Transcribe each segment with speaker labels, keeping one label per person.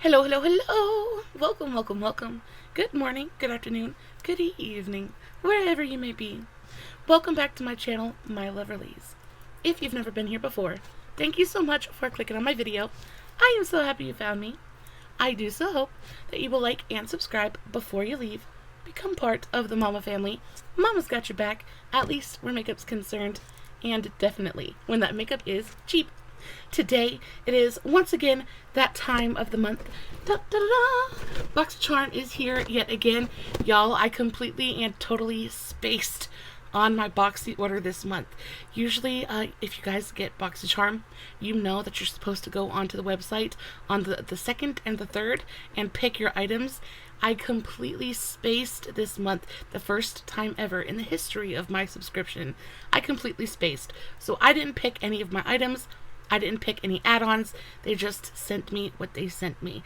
Speaker 1: Hello, hello, hello. Welcome, welcome, welcome. Good morning, good afternoon, good evening, wherever you may be. Welcome back to my channel, My Loverlies. If you've never been here before, thank you so much for clicking on my video. I am so happy you found me. I do so hope that you will like and subscribe before you leave. Become part of the Mama family. Mama's got your back, at least where makeup's concerned, and definitely when that makeup is cheap. Today, it is once again that time of the month. Da, da, da, da. BoxyCharm is here yet again. Y'all, I completely and totally spaced on my Boxy order this month. Usually, if you guys get BoxyCharm, you know that you're supposed to go onto the website on the second and the third and pick your items. I completely spaced this month, the first time ever in the history of my subscription. I completely spaced. So I didn't pick any of my items. I didn't pick any add-ons. They just sent me what they sent me.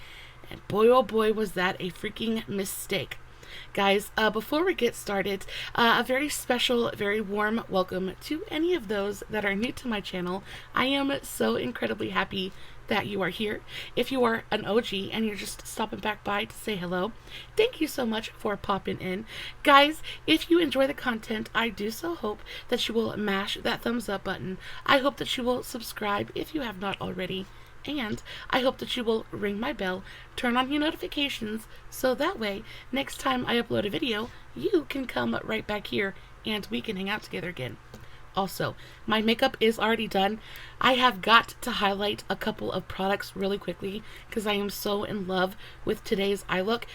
Speaker 1: And boy, oh boy, was that a freaking mistake. Guys, before we get started, a very special, very warm welcome to any of those that are new to my channel. I am so incredibly happy that you are here. If you are an OG and you're just stopping back by to say hello, thank you so much for popping in. Guys, if you enjoy the content, I do so hope that you will mash that thumbs up button. I hope that you will subscribe if you have not already. And I hope that you will ring my bell, turn on your notifications, so that way, next time I upload a video, you can come right back here and we can hang out together again. Also, my makeup is already done. I have got to highlight a couple of products really quickly because I am so in love with today's eye look.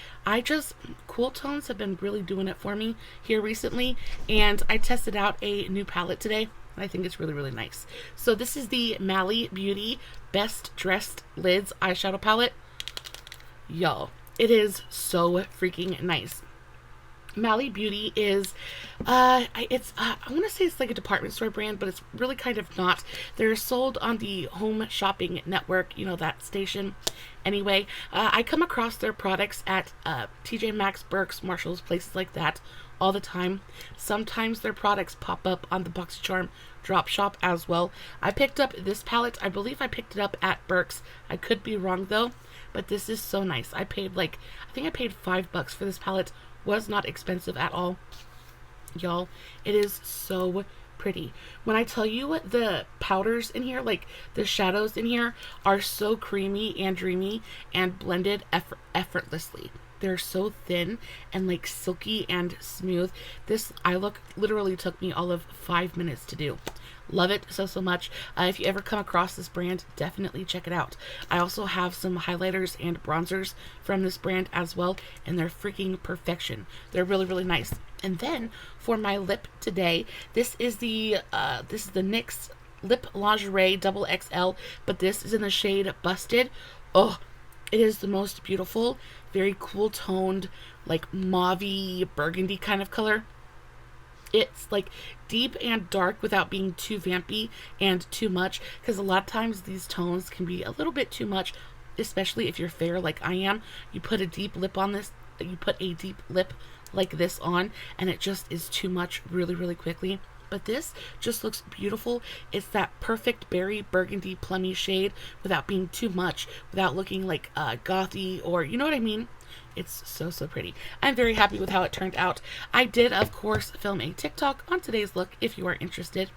Speaker 1: Cool tones have been really doing it for me here recently, and I tested out a new palette today. I think it's really, really nice. So this is the Mally Beauty Best Dressed Lids eyeshadow palette. Y'all, it is so freaking nice. Mally Beauty is, I want to say it's like a department store brand, but it's really kind of not. They're sold on the Home Shopping Network, you know, that station. Anyway, I come across their products at TJ Maxx, Burke's, Marshalls, places like that all the time. Sometimes their products pop up on the BoxyCharm drop shop as well. I picked up this palette. I believe I picked it up at Burke's. I could be wrong though, but this is so nice. I think I paid $5 for this palette. Was not expensive at all. Y'all, it is so pretty. When I tell you the powders in here, like the shadows in here, are so creamy and dreamy and blended effortlessly. They're so thin and like silky and smooth. This eye look literally took me all of 5 minutes to do. Love it so much. If you ever come across this brand, definitely check it out. I also have some highlighters and bronzers from this brand as well, and they're freaking perfection. They're really, really nice. And then for my lip today, this is the NYX Lip Lingerie Double XL, but this is in the shade Busted. Oh, it is the most beautiful, very cool toned, like mauve-y burgundy kind of color. It's like deep and dark without being too vampy and too much, because a lot of times these tones can be a little bit too much, especially if you're fair like I am. You put a deep lip on this, you put a deep lip like this on, and it just is too much really, really quickly. But this just looks beautiful. It's that perfect berry burgundy plummy shade without being too much, without looking like gothy, or you know what I mean. It's so pretty. I'm very happy with how it turned out. I did, of course, film a TikTok on today's look if you are interested.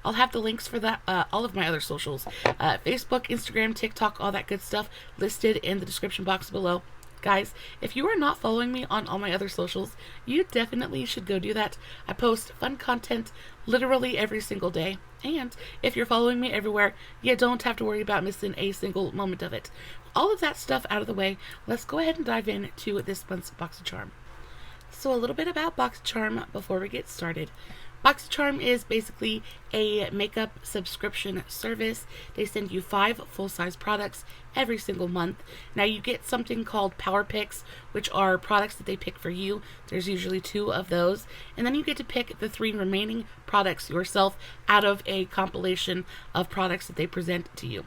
Speaker 1: I'll have the links for that, all of my other socials, Facebook, Instagram, TikTok, all that good stuff listed in the description box below. Guys, if you are not following me on all my other socials, you definitely should go do that. I post fun content literally every single day. And if you're following me everywhere, you don't have to worry about missing a single moment of it. All of that stuff out of the way, let's go ahead and dive into this month's BoxyCharm. So a little bit about BoxyCharm before we get started. BoxyCharm is basically a makeup subscription service. They send you 5 full-size products every single month. Now you get something called Power Picks, which are products that they pick for you. There's usually 2 of those. And then you get to pick the 3 remaining products yourself out of a compilation of products that they present to you.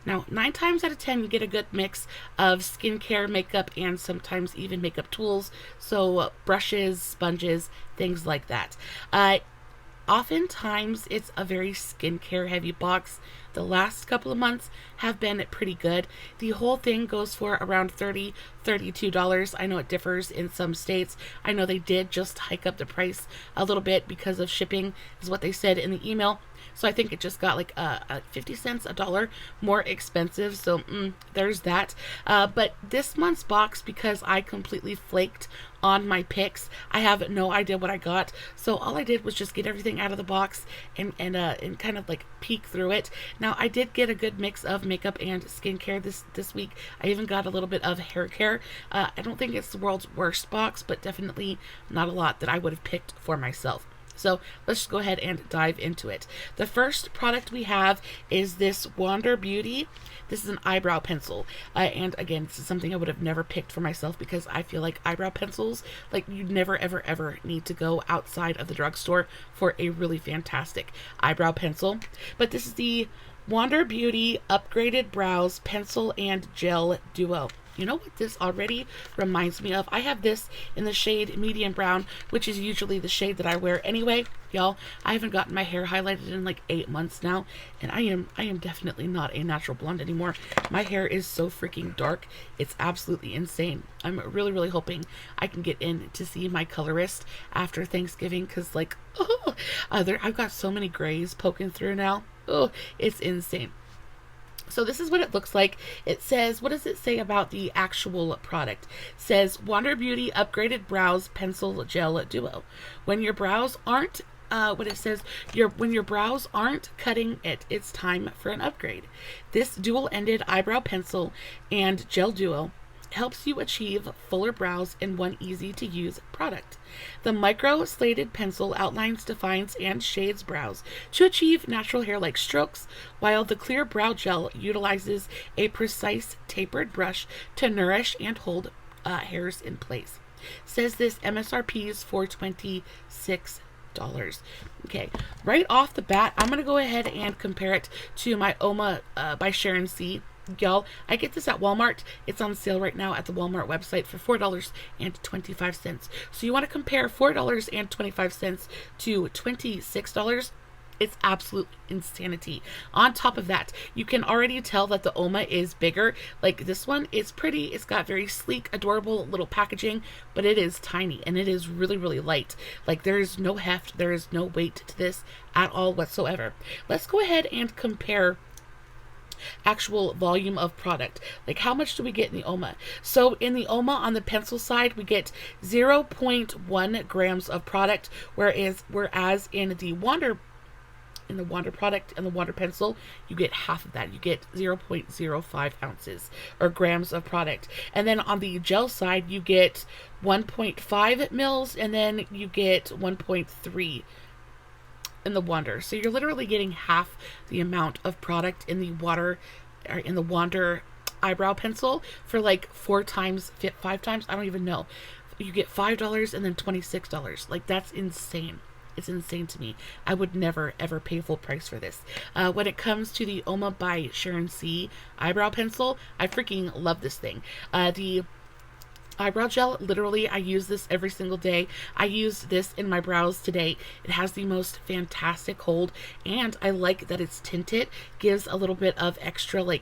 Speaker 1: Now, 9 times out of 10, you get a good mix of skincare, makeup, and sometimes even makeup tools. So brushes, sponges, things like that. Oftentimes, it's a very skincare heavy box. The last couple of months have been pretty good. The whole thing goes for around $30, $32. I know it differs in some states. I know they did just hike up the price a little bit because of shipping, is what they said in the email. So I think it just got like 50 cents, $1 more expensive. So there's that. But this month's box, because I completely flaked on my picks, I have no idea what I got. So all I did was just get everything out of the box and kind of like peek through it. Now I did get a good mix of makeup and skincare this week. I even got a little bit of hair care. I don't think it's the world's worst box, but definitely not a lot that I would have picked for myself. So let's just go ahead and dive into it. The first product we have is this Wander Beauty. This is an eyebrow pencil. And again, this is something I would have never picked for myself because I feel like eyebrow pencils, like you never, ever, ever need to go outside of the drugstore for a really fantastic eyebrow pencil. But this is the Wander Beauty Upgraded Brows Pencil and Gel Duo. You know what this already reminds me of? I have this in the shade medium brown, which is usually the shade that I wear anyway. Y'all, I haven't gotten my hair highlighted in like 8 months now, and I am definitely not a natural blonde anymore. My hair is so freaking dark. It's absolutely insane. I'm really, really hoping I can get in to see my colorist after Thanksgiving, because like, I've got so many grays poking through now. Oh, it's insane. So this is what it looks like. It says, what does it say about the actual product? It says, Wander Beauty Upgraded Brows Pencil Gel Duo. When your brows aren't, when your brows aren't cutting it, it's time for an upgrade. This dual-ended eyebrow pencil and gel duo helps you achieve fuller brows in one easy-to-use product. The micro-slated pencil outlines, defines, and shades brows to achieve natural hair-like strokes, while the clear brow gel utilizes a precise tapered brush to nourish and hold hairs in place. Says this MSRP is for $26. Okay, right off the bat, I'm going to go ahead and compare it to my Oma by Sharon C. Y'all, I get this at Walmart. It's on sale right now at the Walmart website for $4.25. So you want to compare $4.25 to $26. It's absolute insanity. On top of that, you can already tell that the Oma is bigger. Like this one is pretty. It's got very sleek, adorable little packaging, but it is tiny and it is really, really light. Like there is no heft, there is no weight to this at all whatsoever. Let's go ahead and compare actual volume of product. Like how much do we get in the Oma? So in the Oma on the pencil side, we get 0.1 grams of product, whereas in the Wander product and the Wander pencil, you get half of that. You get 0.05 ounces or grams of product. And then on the gel side, you get 1.5 mils, and then you get 1.3 in the Wander. So you're literally getting half the amount of product in the Wander eyebrow pencil for like 5 times. I don't even know. You get $5 and then $26. Like that's insane. It's insane to me. I would never ever pay full price for this. When it comes to the Oma by Sharon C eyebrow pencil, I freaking love this thing. The eyebrow gel, literally I use this every single day. I used this in my brows today. It has the most fantastic hold, and I like that it's tinted. Gives a little bit of extra a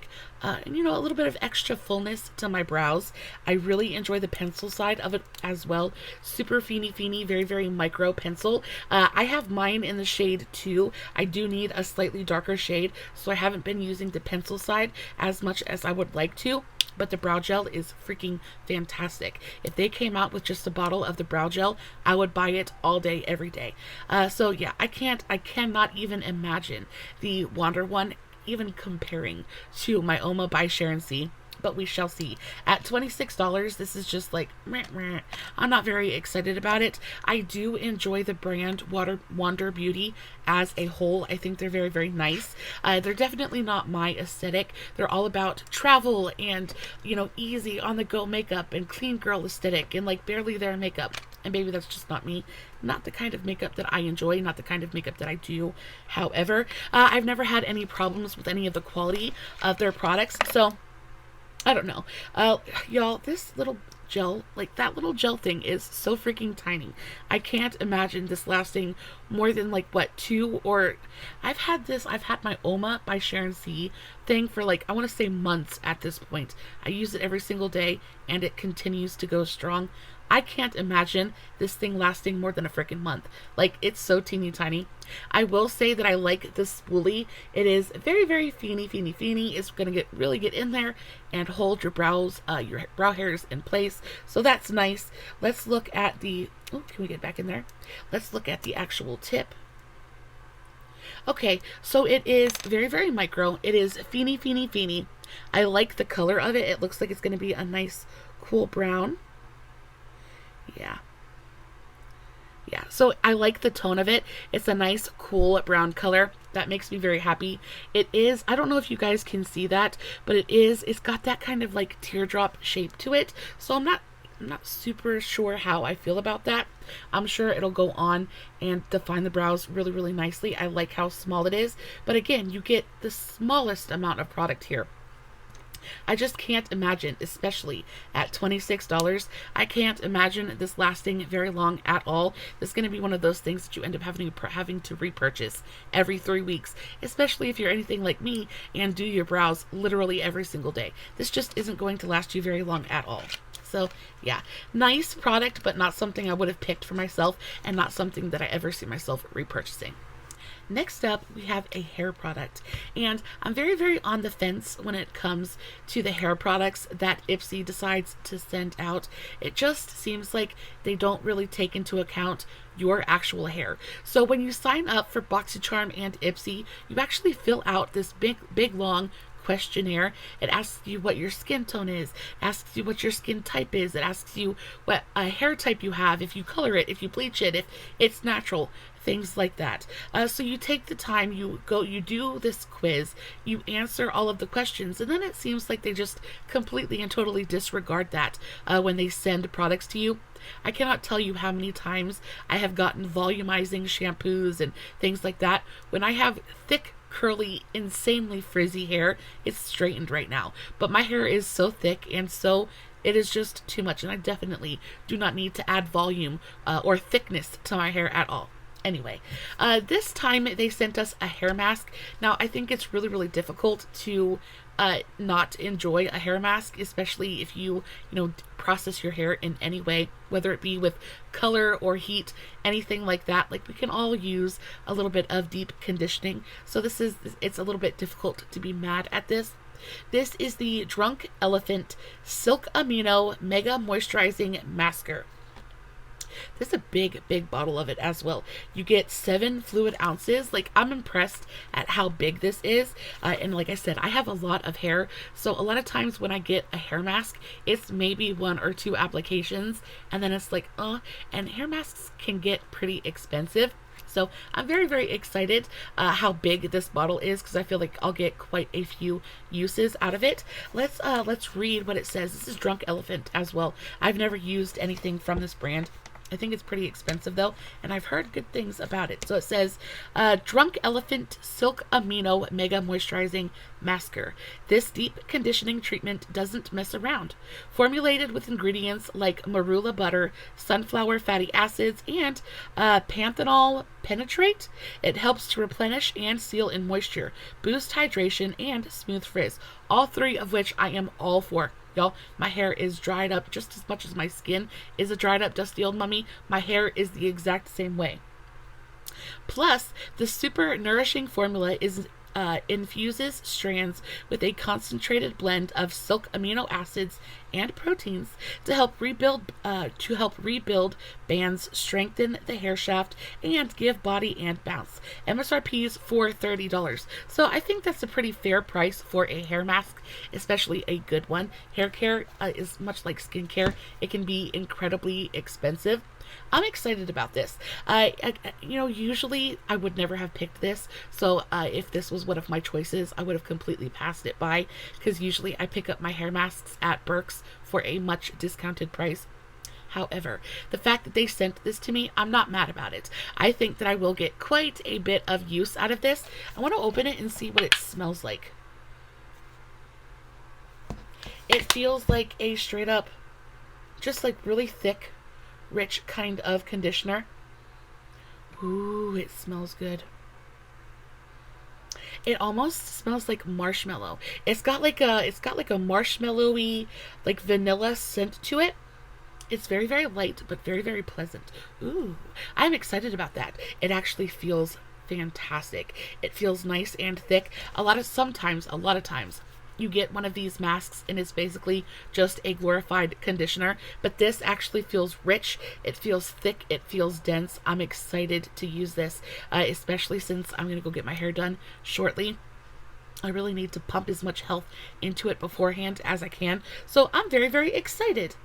Speaker 1: little bit of extra fullness to my brows. I really enjoy the pencil side of it as well. Super feeny, very, very micro pencil. I have mine in the shade 2. I do need a slightly darker shade, so I haven't been using the pencil side as much as I would like to. But the brow gel is freaking fantastic. If they came out with just a bottle of the brow gel, I would buy it all day, every day. So yeah, I cannot even imagine the Wander one even comparing to my Oma by Sharon C. But we shall see. At $26, this is just like, I'm not very excited about it. I do enjoy the brand Wander Beauty as a whole. I think they're very, very nice. They're definitely not my aesthetic. They're all about travel and, easy on the go makeup and clean girl aesthetic and like barely there makeup. And baby, that's just not me. Not the kind of makeup that I enjoy, not the kind of makeup that I do. However, I've never had any problems with any of the quality of their products. So I don't know. Y'all, this little gel, like that little gel thing is so freaking tiny. I can't imagine this lasting more than like what, 2 or I've had my Oma by Sharon C thing for like, I want to say months at this point. I use it every single day and it continues to go strong. I can't imagine this thing lasting more than a freaking month. Like, it's so teeny tiny. I will say that I like this spoolie. It is very, very feeny. It's going to really get in there and hold your brows, your brow hairs in place. So that's nice. Let's look at the, oh, can we get back in there? Let's look at the actual tip. Okay, so it is very, very micro. It is feeny. I like the color of it. It looks like it's going to be a nice, cool brown. Yeah, so I like the tone of it. It's a nice, cool brown color. That makes me very happy. It is, I don't know if you guys can see that, but it's got that kind of like teardrop shape to it. So I'm not super sure how I feel about that. I'm sure it'll go on and define the brows really, really nicely. I like how small it is. But again, you get the smallest amount of product here. I just can't imagine, especially at $26, I can't imagine this lasting very long at all. This is going to be one of those things that you end up having to repurchase every 3 weeks, especially if you're anything like me and do your brows literally every single day. This just isn't going to last you very long at all. So yeah, nice product, but not something I would have picked for myself and not something that I ever see myself repurchasing. Next up, we have a hair product, and I'm very, very on the fence when it comes to the hair products that Ipsy decides to send out. It just seems like they don't really take into account your actual hair. So when you sign up for BoxyCharm and Ipsy, you actually fill out this big long questionnaire. It asks you what your skin tone is, asks you what your skin type is, it asks you what hair type you have, if you color it, if you bleach it, if it's natural, things like that. So you take the time, you do this quiz, you answer all of the questions, and then it seems like they just completely and totally disregard that when they send products to you. I cannot tell you how many times I have gotten volumizing shampoos and things like that. When I have thick, curly, insanely frizzy hair, it's straightened right now. But my hair is so thick and so it is just too much, and I definitely do not need to add volume or thickness to my hair at all. Anyway, this time they sent us a hair mask. Now, I think it's really, really difficult to not enjoy a hair mask, especially if you process your hair in any way, whether it be with color or heat, anything like that. Like, we can all use a little bit of deep conditioning. So it's a little bit difficult to be mad at this. This is the Drunk Elephant Silkamino Mega Moisturizing Masker. This is a big bottle of it as well. You get 7 fluid ounces. Like, I'm impressed at how big this is. And like I said, I have a lot of hair. So a lot of times when I get a hair mask, it's maybe 1 or 2 applications. And then it's like, and hair masks can get pretty expensive. So I'm very, very excited how big this bottle is, because I feel like I'll get quite a few uses out of it. Let's read what it says. This is Drunk Elephant as well. I've never used anything from this brand. I think it's pretty expensive though, and I've heard good things about it. So it says, Drunk Elephant Silkamino Mega Moisturizing Masker. This deep conditioning treatment doesn't mess around. Formulated with ingredients like marula butter, sunflower fatty acids, and panthenol penetrate, it helps to replenish and seal in moisture, boost hydration, and smooth frizz. All 3 of which I am all for. Y'all, my hair is dried up just as much as my skin is a dried up, dusty old mummy. My hair is the exact same way. Plus, the super nourishing formula infuses strands with a concentrated blend of silk amino acids and proteins to help rebuild bands, strengthen the hair shaft, and give body and bounce. MSRP is for $30. So I think that's a pretty fair price for a hair mask, especially a good one. Hair care is much like skincare. It can be incredibly expensive. I'm excited about this. Usually I would never have picked this. So if this was one of my choices, I would have completely passed it by, because usually I pick up my hair masks at Burke's for a much discounted price. However, the fact that they sent this to me, I'm not mad about it. I think that I will get quite a bit of use out of this. I want to open it and see what it smells like. It feels like a straight up just like really thick, rich kind of conditioner. Ooh, it smells good. It almost smells like marshmallow. It's got like a marshmallowy, like vanilla scent to it. It's very, very light, but very, very pleasant. Ooh, I'm excited about that. It actually feels fantastic. It feels nice and thick. A lot of times, you get one of these masks and it's basically just a glorified conditioner, but this actually feels rich. It feels thick. It feels dense. I'm excited to use this, especially since I'm going to go get my hair done shortly. I really need to pump as much health into it beforehand as I can. So I'm very, very excited.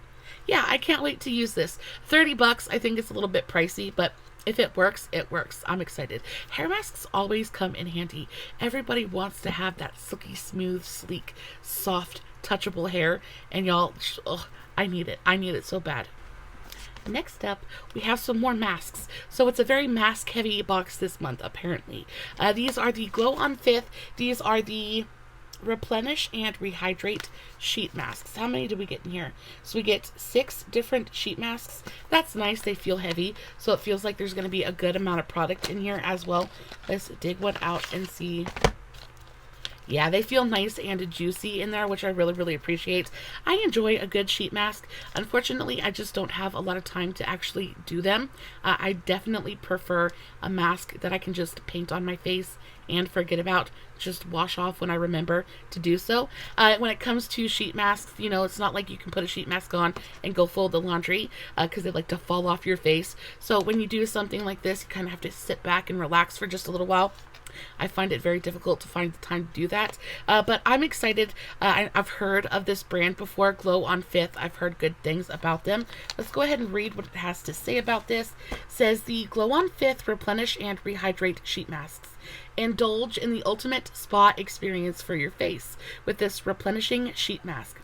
Speaker 1: Yeah, I can't wait to use this. $30, I think it's a little bit pricey, but if it works, it works. I'm excited. Hair masks always come in handy. Everybody wants to have that silky, smooth, sleek, soft, touchable hair, and y'all, I need it. I need it so bad. Next up, we have some more masks. So it's a very mask-heavy box this month, apparently. These are the Glow on 5th. These are the replenish and rehydrate sheet masks. How many do we get in here? So we get 6 different sheet masks. That's nice. They feel heavy, so it feels like there's going to be a good amount of product in here as well. Let's dig one out and see. Yeah, they feel nice and juicy in there, which I really, really appreciate. I enjoy a good sheet mask. Unfortunately, I just don't have a lot of time to actually do them. I definitely prefer a mask that I can just paint on my face and forget about, just wash off when I remember to do so. When it comes to sheet masks, you know, it's not like you can put a sheet mask on and go fold the laundry because they like to fall off your face. So when you do something like this, you kind of have to sit back and relax for just a little while. I find it very difficult to find the time to do that, but I'm excited. I've heard of this brand before, Glow on 5th. I've heard good things about them. Let's go ahead and read what it has to say about this. It says the Glow on 5th replenish and rehydrate sheet masks. Indulge in the ultimate spa experience for your face with this replenishing sheet mask.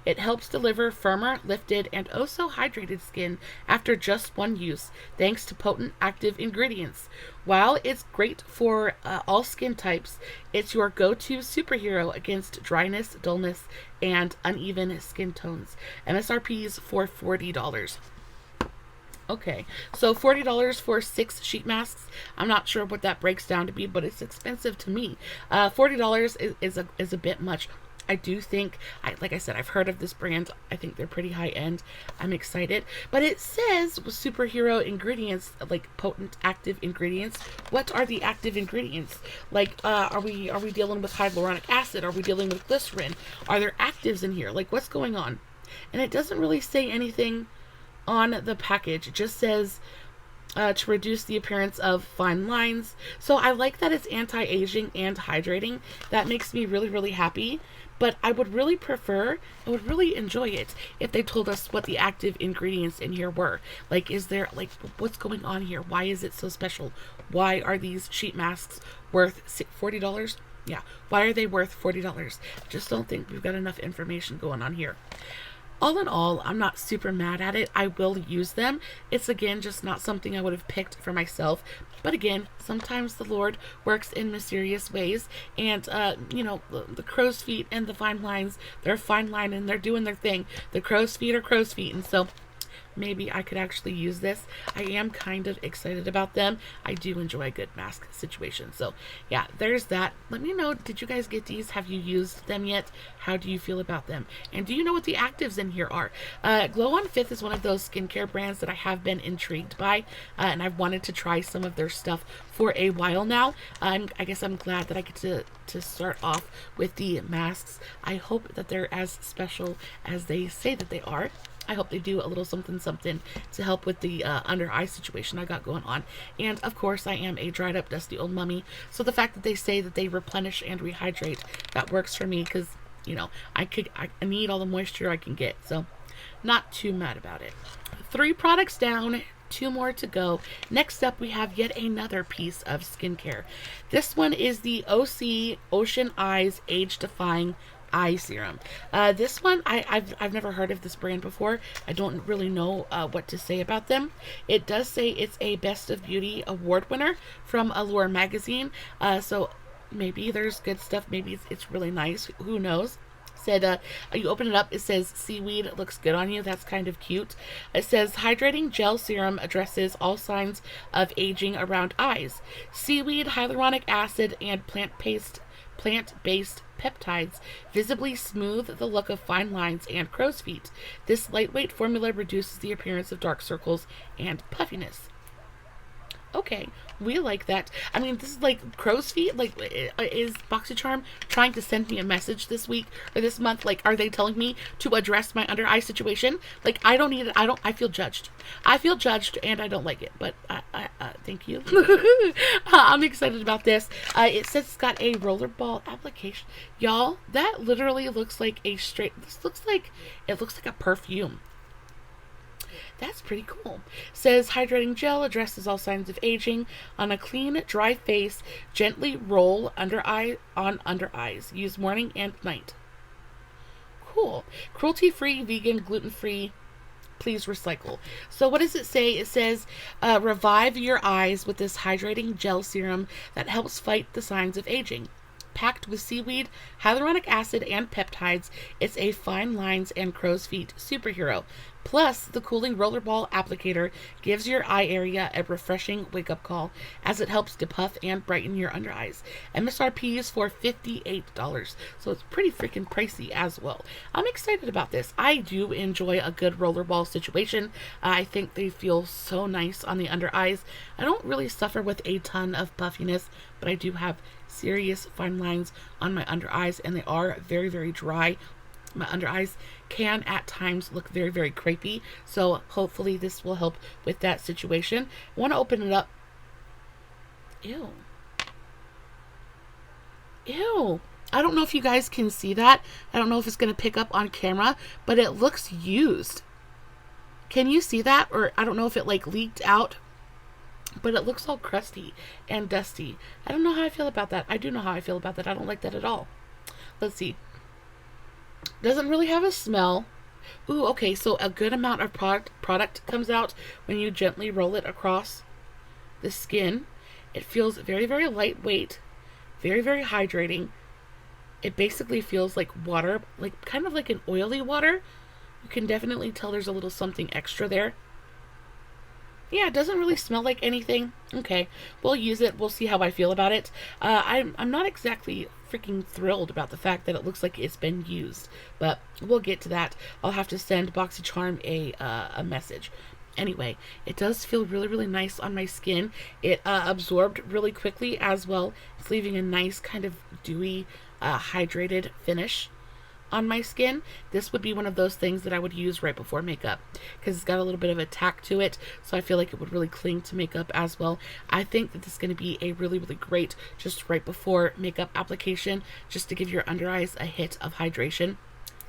Speaker 1: It helps deliver firmer, lifted, and oh so hydrated skin after just one use, thanks to potent active ingredients. While it's great for all skin types, it's your go-to superhero against dryness, dullness, and uneven skin tones. MSRP is for $40. Okay, so $40 for 6 sheet masks. I'm not sure what that breaks down to be, but it's expensive to me. $40 is a bit much. I do think, like I said, I've heard of this brand. I think they're pretty high end. I'm excited. But it says superhero ingredients, like potent active ingredients. What are the active ingredients? Like, are we dealing with hyaluronic acid? Are we dealing with glycerin? Are there actives in here? Like, what's going on? And it doesn't really say anything on the package. It just says to reduce the appearance of fine lines. So I like that it's anti-aging and hydrating. That makes me really, really happy. But I would really enjoy it if they told us what the active ingredients in here were. Like, is there, like, what's going on here? Why is it so special? Why are these sheet masks worth $40? Yeah, why are they worth $40? I just don't think we've got enough information going on here. All in all, I'm not super mad at it. I will use them. It's, again, just not something I would have picked for myself. But again, sometimes the Lord works in mysterious ways. And, you know, the crow's feet and the fine lines, they're fine line and they're doing their thing. The crow's feet are crow's feet. And so maybe I could actually use this. I am kind of excited about them. I do enjoy a good mask situation. So yeah, there's that. Let me know, did you guys get these? Have you used them yet? How do you feel about them? And do you know what the actives in here are? Glow on 5th is one of those skincare brands that I have been intrigued by, and I've wanted to try some of their stuff for a while now. I guess I'm glad that I get to start off with the masks. I hope that they're as special as they say that they are. I hope they do a little something to help with the under eye situation I got going on. And of course, I am a dried up, dusty old mummy. So the fact that they say that they replenish and rehydrate, that works for me because, you know, I need all the moisture I can get. So not too mad about it. 3 products down, 2 more to go. Next up, we have yet another piece of skincare. This one is the Osea Ocean Eyes Age Defying Eye Serum. This one, I've never heard of this brand before. I don't really know what to say about them. It does say it's a Best of Beauty award winner from Allure magazine. So maybe there's good stuff. Maybe it's really nice. Who knows? said, you open it up, it says seaweed. It looks good on you. That's kind of cute. It says hydrating gel serum addresses all signs of aging around eyes. Seaweed, hyaluronic acid, and plant-based peptides visibly smooth the look of fine lines and crow's feet. This lightweight formula reduces the appearance of dark circles and puffiness. Okay, we like that. I mean, this is like crow's feet. Like, is BoxyCharm trying to send me a message this week or this month? Like, are they telling me to address my under eye situation? Like, I don't need it. I feel judged. I feel judged and I don't like it. But thank you. I'm excited about this. It says it's got a rollerball application. Y'all, that literally looks like a straight, it looks like a perfume. That's pretty cool. Says hydrating gel addresses all signs of aging. On a clean, dry face, gently roll under eyes. Use morning and night. Cool. Cruelty-free, vegan, gluten-free. Please recycle. So what does it say? It says, revive your eyes with this hydrating gel serum that helps fight the signs of aging. Packed with seaweed, hyaluronic acid, and peptides, it's a fine lines and crow's feet superhero. Plus, the cooling rollerball applicator gives your eye area a refreshing wake-up call as it helps depuff and brighten your under eyes. MSRP is for $58, so it's pretty freaking pricey as well. I'm excited about this. I do enjoy a good rollerball situation. I think they feel so nice on the under eyes. I don't really suffer with a ton of puffiness, but I do have serious fine lines on my under eyes, and they are very, very dry. My under eyes can at times look very, very crepey, so hopefully this will help with that situation. I want to open it up. Ew. I don't know if you guys can see that. I don't know if it's going to pick up on camera, but it looks used. Can you see that? Or I don't know if it like leaked out, but it looks all crusty and dusty. I don't know how I feel about that. I do know how I feel about that. I don't like that at all. Let's see. Doesn't really have a smell. Ooh, okay, so a good amount of product comes out when you gently roll it across the skin. It feels very, very lightweight, very, very hydrating. It basically feels like water, like kind of like an oily water. You can definitely tell there's a little something extra there. Yeah, it doesn't really smell like anything. Okay, we'll use it. We'll see how I feel about it. I'm not exactly freaking thrilled about the fact that it looks like it's been used, but we'll get to that. I'll have to send BoxyCharm a message. Anyway, it does feel really, really nice on my skin. It absorbed really quickly as well. It's leaving a nice kind of dewy, hydrated finish on my skin. This would be one of those things that I would use right before makeup because it's got a little bit of a tack to it, so I feel like it would really cling to makeup as well. I think that this is going to be a really, really great just right before makeup application, just to give your under eyes a hit of hydration.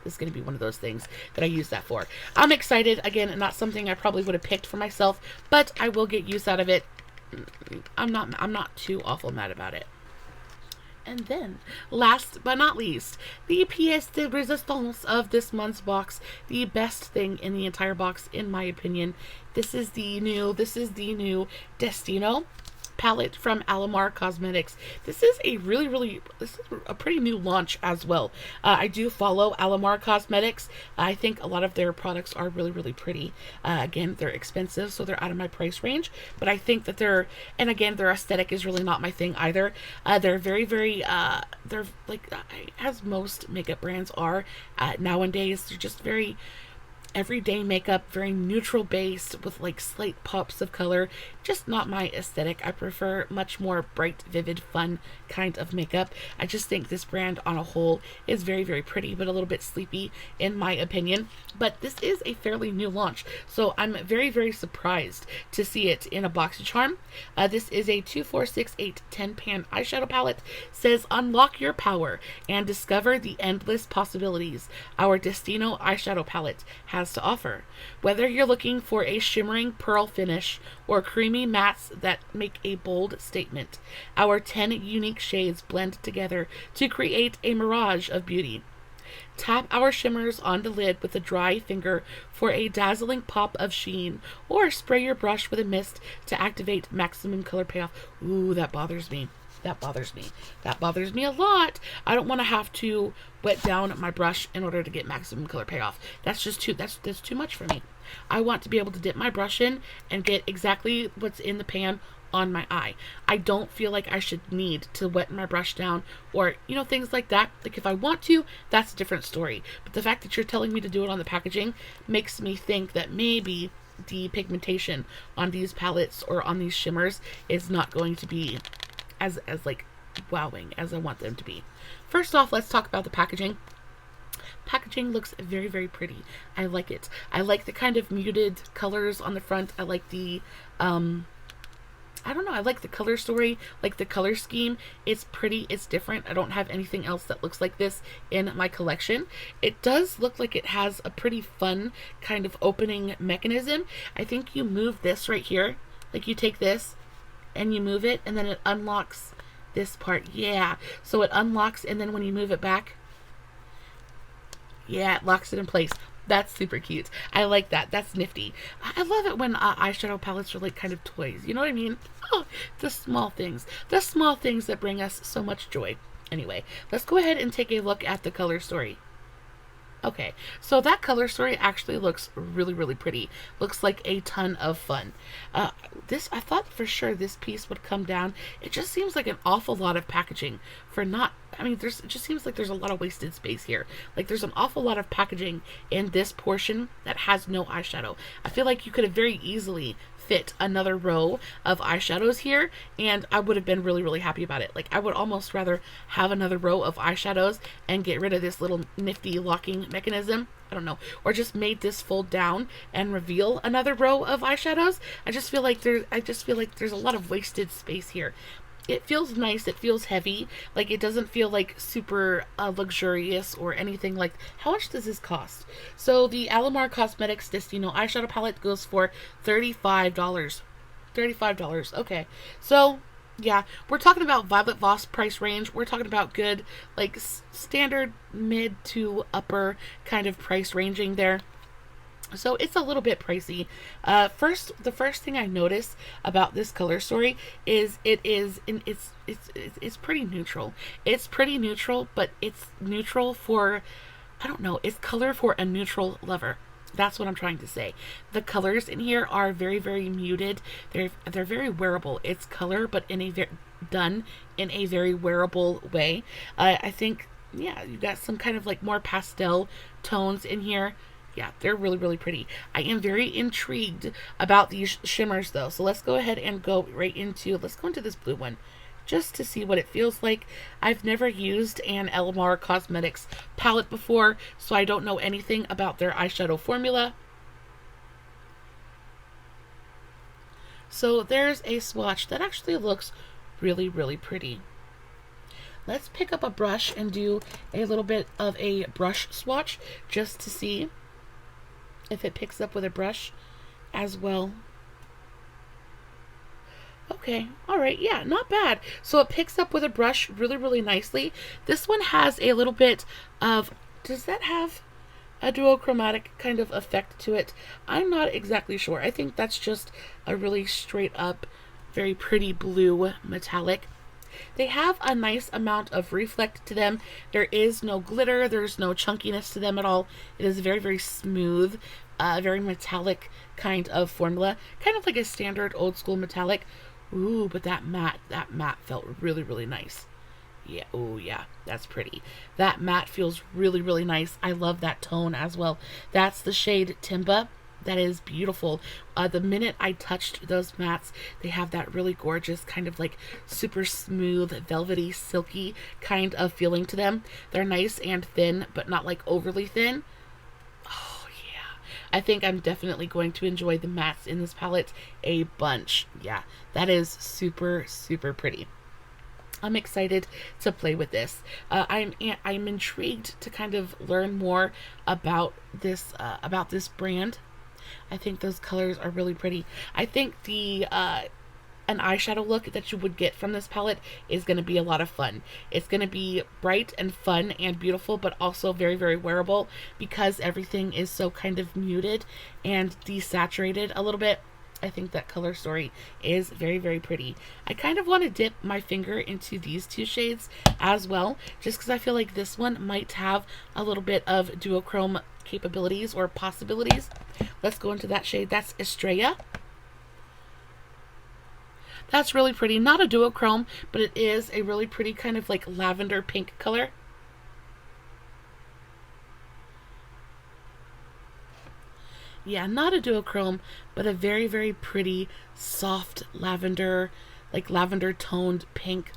Speaker 1: This is going to be one of those things that I use that for. I'm excited. Again, not something I probably would have picked for myself, but I will get use out of it. I'm not too awful mad about it. And then, last but not least, the pièce de résistance of this month's box, the best thing in the entire box, in my opinion. This is the new Destino palette from Alamar Cosmetics. This is a pretty new launch as well. I do follow Alamar Cosmetics. I think a lot of their products are really, really pretty. Again, they're expensive, so they're out of my price range, but I think that their aesthetic is really not my thing either. They're very, very, they're like, as most makeup brands are nowadays, they're just very everyday makeup, very neutral based with like slight pops of color. Just not my aesthetic. I prefer much more bright, vivid, fun kind of makeup. I just think this brand on a whole is very, very pretty, but a little bit sleepy in my opinion. But this is a fairly new launch, so I'm very, very surprised to see it in a BoxyCharm. This is a 2468 10-pan eyeshadow palette. Says unlock your power and discover the endless possibilities our Destino eyeshadow palette has to offer. Whether you're looking for a shimmering pearl finish or creamy mattes that make a bold statement, our 10 unique shades blend together to create a mirage of beauty. Tap our shimmers on the lid with a dry finger for a dazzling pop of sheen, or spray your brush with a mist to activate maximum color payoff. Ooh, that bothers me. That bothers me. That bothers me a lot. I don't want to have to wet down my brush in order to get maximum color payoff. That's just that's too much for me. I want to be able to dip my brush in and get exactly what's in the pan on my eye. I don't feel like I should need to wet my brush down or, you know, things like that. Like if I want to, that's a different story. But the fact that you're telling me to do it on the packaging makes me think that maybe the pigmentation on these palettes or on these shimmers is not going to be as like wowing as I want them to be. First off, let's talk about the packaging. Packaging looks very, very pretty. I like it. I like the kind of muted colors on the front. I like the I don't know, I like the color story, like the color scheme. It's pretty, it's different. I don't have anything else that looks like this in my collection. It does look like it has a pretty fun kind of opening mechanism. I think you move this right here, like you take this and you move it and then it unlocks this part. Yeah, so it unlocks and then when you move it back, yeah, it locks it in place. That's super cute. I like that. That's nifty. I love it when eyeshadow palettes are like kind of toys. You know what I mean? Oh, the small things. The small things that bring us so much joy. Anyway, let's go ahead and take a look at the color story. Okay, so that color story actually looks really, really pretty. Looks like a ton of fun. I thought for sure this piece would come down. It just seems like an awful lot of packaging for not, I mean, it just seems like there's a lot of wasted space here. Like there's an awful lot of packaging in this portion that has no eyeshadow. I feel like you could have very easily fit another row of eyeshadows here and I would have been really, really happy about it. Like I would almost rather have another row of eyeshadows and get rid of this little nifty locking mechanism. I don't know, or just made this fold down and reveal another row of eyeshadows. I just feel like there's a lot of wasted space here. It feels nice, it feels heavy, like it doesn't feel like super luxurious or anything like. How much does this cost? So the Alamar Cosmetics Destino eyeshadow palette goes for $35. $35, okay. So yeah, we're talking about Violet Voss price range. We're talking about good, like standard mid to upper kind of price ranging there. So it's a little bit pricey. The first thing I notice about this color story is it's pretty neutral. It's pretty neutral, but it's neutral for, I don't know, it's color for a neutral lover. That's what I'm trying to say. The colors in here are very, very muted. They're very wearable. It's color, but done in a very wearable way. I think, yeah, you got some kind of like more pastel tones in here. Yeah, they're really, really pretty. I am very intrigued about these shimmers though. So let's go ahead and let's go into this blue one just to see what it feels like. I've never used an Alamar Cosmetics palette before, so I don't know anything about their eyeshadow formula. So there's a swatch that actually looks really, really pretty. Let's pick up a brush and do a little bit of a brush swatch just to see if it picks up with a brush as well. Okay, all right, yeah, not bad. So it picks up with a brush really, really nicely. This one has a little bit of, does that have a duochromatic kind of effect to it? I'm not exactly sure. I think that's just a really straight up, very pretty blue metallic. They have a nice amount of reflect to them. There is no glitter. There's no chunkiness to them at all. It is very, very smooth, very metallic kind of formula. Kind of like a standard old school metallic. Ooh, but that matte felt really, really nice. Yeah, oh yeah, that's pretty. That matte feels really, really nice. I love that tone as well. That's the shade Timba. That is beautiful. The minute I touched those mattes, they have that really gorgeous kind of like super smooth, velvety, silky kind of feeling to them. They're nice and thin, but not like overly thin. Oh yeah. I think I'm definitely going to enjoy the mattes in this palette a bunch. Yeah, that is super, super pretty. I'm excited to play with this. I'm intrigued to kind of learn more about this brand. I think those colors are really pretty. I think the an eyeshadow look that you would get from this palette is going to be a lot of fun. It's going to be bright and fun and beautiful, but also very, very wearable because everything is so kind of muted and desaturated a little bit. I think that color story is very, very pretty. I kind of want to dip my finger into these two shades as well, just because I feel like this one might have a little bit of duochrome capabilities or possibilities. Let's go into that shade. That's Estrella. That's really pretty. Not a duochrome, but it is a really pretty kind of like lavender pink color. Yeah, not a duochrome, but a very, very pretty, soft lavender, like lavender toned pink.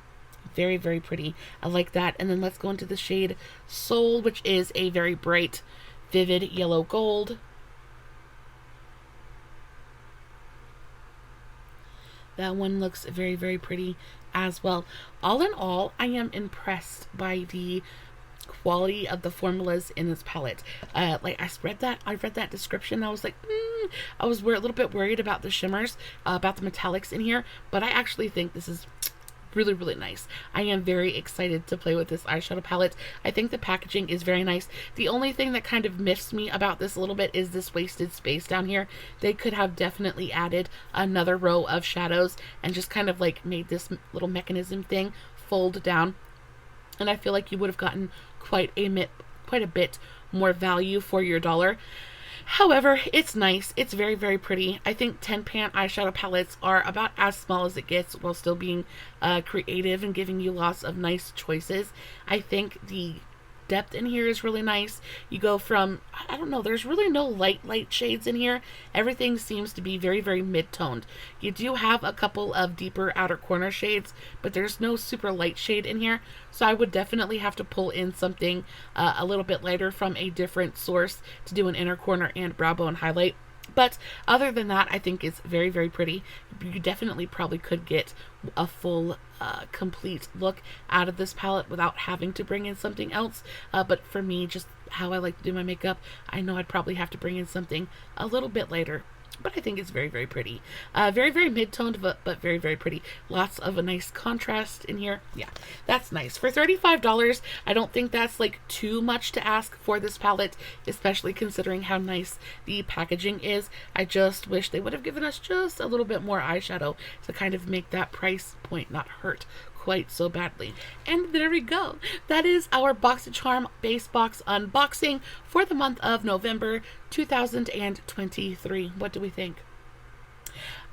Speaker 1: Very, very pretty. I like that. And then let's go into the shade Soul, which is a very bright, vivid yellow gold. That one looks very, very pretty as well. All in all, I am impressed by the quality of the formulas in this palette. Like I read that description. I was like, I was a little bit worried about the shimmers, about the metallics in here, but I actually think this is really, really nice. I am very excited to play with this eyeshadow palette. I think the packaging is very nice. The only thing that kind of miffs me about this a little bit is this wasted space down here. They could have definitely added another row of shadows and just kind of like made this little mechanism thing fold down, and I feel like you would have gotten quite a bit more value for your dollar. However, it's nice. It's very, very pretty. I think 10-pan eyeshadow palettes are about as small as it gets while still being creative and giving you lots of nice choices. I think the depth in here is really nice. You go from, I don't know, there's really no light shades in here. Everything seems to be very, very mid-toned. You do have a couple of deeper outer corner shades, but there's no super light shade in here. So I would definitely have to pull in something a little bit lighter from a different source to do an inner corner and brow bone highlight. But other than that, I think it's very, very pretty. You definitely probably could get a full, complete look out of this palette without having to bring in something else. But for me, just how I like to do my makeup, I know I'd probably have to bring in something a little bit lighter. But I think it's very, very pretty. Very, very mid-toned, but very, very pretty. Lots of a nice contrast in here. Yeah, that's nice. For $35, I don't think that's like too much to ask for this palette, especially considering how nice the packaging is. I just wish they would have given us just a little bit more eyeshadow to kind of make that price point not hurt quite so badly. And there we go. That is our BoxyCharm base box unboxing for the month of November 2023. What do we think?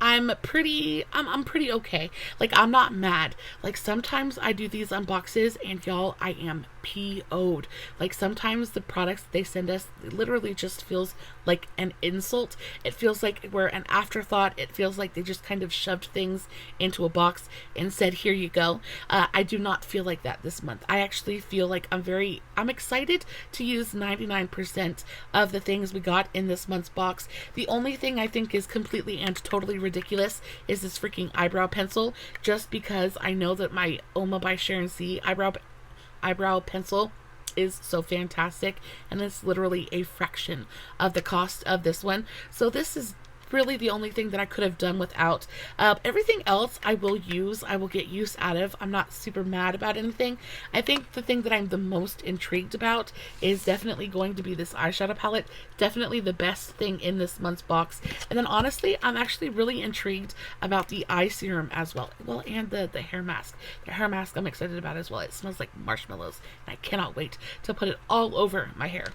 Speaker 1: I'm pretty okay. Like, I'm not mad. Like, sometimes I do these unboxes and y'all, I am PO'd. Like, sometimes the products they send us literally just feels like an insult. It feels like we're an afterthought. It feels like they just kind of shoved things into a box and said, here you go. I do not feel like that this month. I actually feel like I'm excited to use 99% of the things we got in this month's box. The only thing I think is completely and totally ridiculous is this freaking eyebrow pencil, just because I know that my Oma by Sharon C eyebrow pencil is so fantastic, and it's literally a fraction of the cost of this one. So this is really the only thing that I could have done without. Everything else I will get use out of. I'm not super mad about anything. I think the thing that I'm the most intrigued about is definitely going to be this eyeshadow palette. Definitely the best thing in this month's box. And then honestly, I'm actually really intrigued about the eye serum as well. Well, and the hair mask. The hair mask I'm excited about as well. It smells like marshmallows, and I cannot wait to put it all over my hair.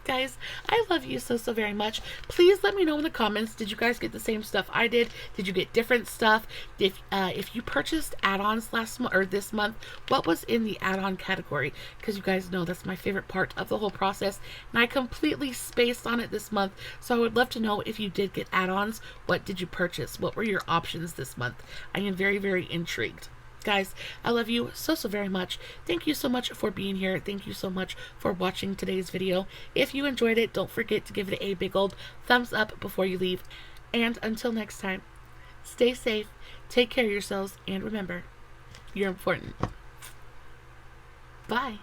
Speaker 1: Guys, I love you so very much. Please let me know in the comments, did you guys get the same stuff I did? Did you get different stuff? If you purchased add-ons last month or this month, what was in the add-on category? Because you guys know that's my favorite part of the whole process, and I completely spaced on it this month. So I would love to know, if you did get add-ons, what did you purchase? What were your options this month? I am very, very intrigued. Guys, I love you so very much. Thank you so much for being here. Thank you so much for watching today's video. If you enjoyed it, don't forget to give it a big old thumbs up before you leave. And until next time, stay safe, take care of yourselves, and remember, you're important. Bye.